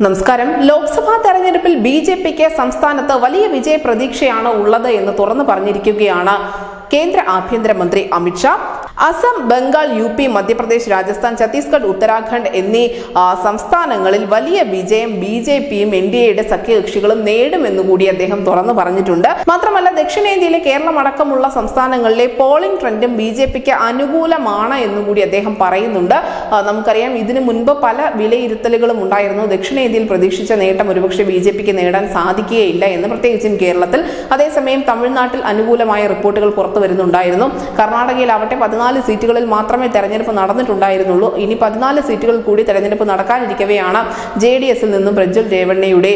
നമസ്കാരം. ലോക്സഭാ തെരഞ്ഞെടുപ്പിൽ ബിജെപിക്ക് സംസ്ഥാനത്ത് വലിയ വിജയ പ്രതീക്ഷയാണ് ഉള്ളത് എന്ന് തുറന്നു പറഞ്ഞിരിക്കുകയാണ് കേന്ദ്ര ആഭ്യന്തരമന്ത്രി അമിത്ഷാ. അസം, ബംഗാൾ, യു.പി., മധ്യപ്രദേശ്, രാജസ്ഥാൻ, ഛത്തീസ്ഗഡ്, ഉത്തരാഖണ്ഡ് എന്നീ സംസ്ഥാനങ്ങളിൽ വലിയ വിജയം ബിജെപിയും എൻ.ഡി.എയുടെ സഖ്യകക്ഷികളും നേടുമെന്നുകൂടി അദ്ദേഹം തുറന്നു പറഞ്ഞിട്ടുണ്ട്. മാത്രമല്ല, ദക്ഷിണേന്ത്യയിലെ കേരളം അടക്കമുള്ള സംസ്ഥാനങ്ങളിലെ പോളിംഗ് ട്രെൻഡും ബിജെപിക്ക് അനുകൂലമാണ് എന്നുകൂടി അദ്ദേഹം പറയുന്നുണ്ട്. നമുക്കറിയാം, ഇതിനു മുൻപ് പല വിലയിരുത്തലുകളും ഉണ്ടായിരുന്നു. ദക്ഷിണേന്ത്യയിൽ പ്രതീക്ഷിച്ച നേട്ടം ഒരുപക്ഷെ ബിജെപിക്ക് നേടാൻ സാധിക്കുകയില്ല എന്ന്, പ്രത്യേകിച്ചും കേരളത്തിൽ. അതേസമയം തമിഴ്നാട്ടിൽ അനുകൂലമായ റിപ്പോർട്ടുകൾ പുറത്തു വരുന്നുണ്ടായിരുന്നു. കർണാടകയിലാവട്ടെ 14 സീറ്റുകളിൽ മാത്രമേ തെരഞ്ഞെടുപ്പ് നടന്നിട്ടുണ്ടായിരുന്നുള്ളൂ. ഇനി 14 സീറ്റുകൾ കൂടി തെരഞ്ഞെടുപ്പ് നടക്കാനിരിക്കവെയാണ് JDS-ൽ നിന്നും പ്രജ്വൽ രേവണ്ണയുടെ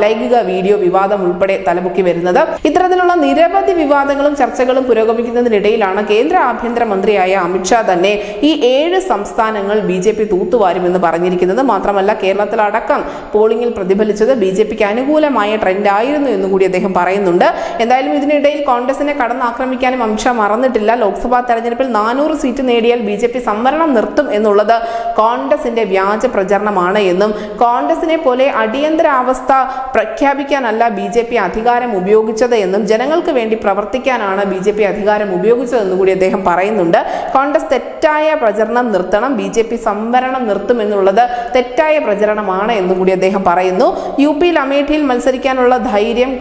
ലൈംഗിക വീഡിയോ വിവാദം ഉൾപ്പെടെ തലപൊക്കി വരുന്നത്. ഇത്തരത്തിലുള്ള നിരവധി വിവാദങ്ങളും ചർച്ചകളും പുരോഗമിക്കുന്നതിനിടയിലാണ് കേന്ദ്ര ആഭ്യന്തരമന്ത്രിയായ അമിത്ഷാ തന്നെ ഈ 7 സംസ്ഥാനങ്ങൾ BJP തൂത്തുവാരുമെന്ന് പറഞ്ഞിരിക്കുന്നത്. മാത്രമല്ല, കേരളത്തിലടക്കം പോളിംഗിൽ പ്രതിഫലിച്ചത് BJPക്ക് അനുകൂലമായ ട്രെൻഡ് ആയിരുന്നു എന്നുകൂടി അദ്ദേഹം പറയുന്നുണ്ട്. എന്തായാലും ഇതിനിടയിൽ കോൺഗ്രസിനെ കടന്നാക്രമിക്കാനും അമിത്ഷാ മറന്നിട്ടില്ല. ലോക്സഭാ തെരഞ്ഞെടുപ്പിൽ 400 സീറ്റ് നേടിയാൽ BJP സംവരണം നിർത്തും എന്നുള്ളത് കോൺഗ്രസിന്റെ വ്യാജ പ്രചരണമാണ് എന്നും, കോൺഗ്രസിനെ പോലെ അടിയന്തരാവസ്ഥ പ്രഖ്യാപിക്കാനല്ല BJP അധികാരം ഉപയോഗിച്ചത് എന്നും, ജനങ്ങൾക്ക് വേണ്ടി പ്രവർത്തിക്കാനാണ് BJP അധികാരം ഉപയോഗിച്ചതെന്നും കൂടി അദ്ദേഹം പറയുന്നുണ്ട്. കോൺഗ്രസ് തെറ്റായ പ്രചരണം നിർത്തണം, BJP സംവരണം നിർത്തും എന്നുള്ളത് തെറ്റായ പ്രചരണമാണ് എന്നും കൂടി അദ്ദേഹം പറയുന്നു. യു.പിയിൽ അമേഠിയിൽ മത്സരിക്കാനുള്ള ധൈര്യം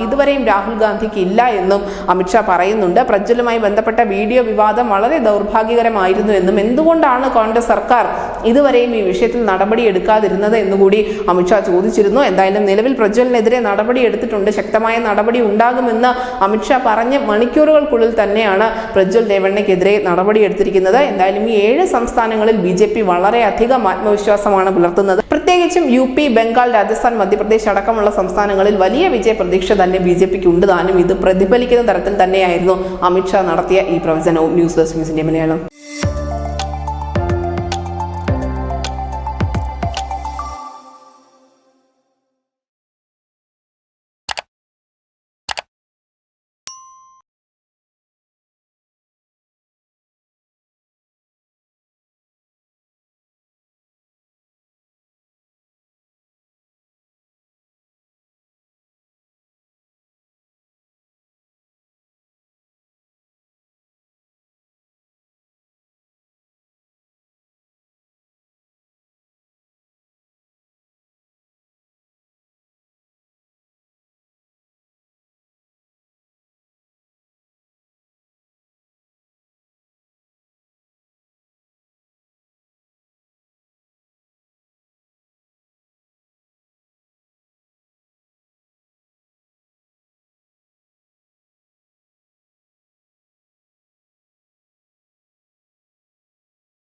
ഇതുവരെയും രാഹുൽ ഗാന്ധിക്ക് ഇല്ല എന്നും അമിത്ഷാ പറയുന്നുണ്ട്. പ്രജ്വലുമായി ബന്ധപ്പെട്ട വീഡിയോ വിവാദം വളരെ ദൗർഭാഗ്യകരമായിരുന്നു എന്നും, എന്തുകൊണ്ടാണ് കോൺഗ്രസ് സർക്കാർ ഇതുവരെയും ഈ വിഷയത്തിൽ നടപടി എടുക്കാതിരുന്നത് എന്നുകൂടി അമിത്ഷാ ചോദിച്ചിരുന്നു. എന്തായാലും നിലവിൽ പ്രജ്വലിനെതിരെ നടപടി എടുത്തിട്ടുണ്ട്. ശക്തമായ നടപടി ഉണ്ടാകുമെന്ന് അമിത്ഷാ പറഞ്ഞ് മണിക്കൂറുകൾക്കുള്ളിൽ തന്നെയാണ് പ്രജ്വൽ രേവണ്ണയ്ക്കെതിരെ നടപടി എടുത്തിരിക്കുന്നത്. എന്തായാലും ഈ 7 സംസ്ഥാനങ്ങളിൽ BJP വളരെയധികം ആത്മവിശ്വാസമാണ് പുലർത്തുന്നത്. പ്രത്യേകിച്ചും യു.പി., ബംഗാൾ, രാജസ്ഥാൻ, മധ്യപ്രദേശ് അടക്കമുള്ള സംസ്ഥാനങ്ങളിൽ വലിയ വിജയ പ്രതീക്ഷ തന്നെ BJPക്ക് ഉണ്ട് താനും. ഇത് പ്രതിഫലിക്കുന്ന തരത്തിൽ തന്നെയായിരുന്നു അമിത്ഷാ നടത്തിയ ഈ പ്രവചനവും. News desk news India Malayalam.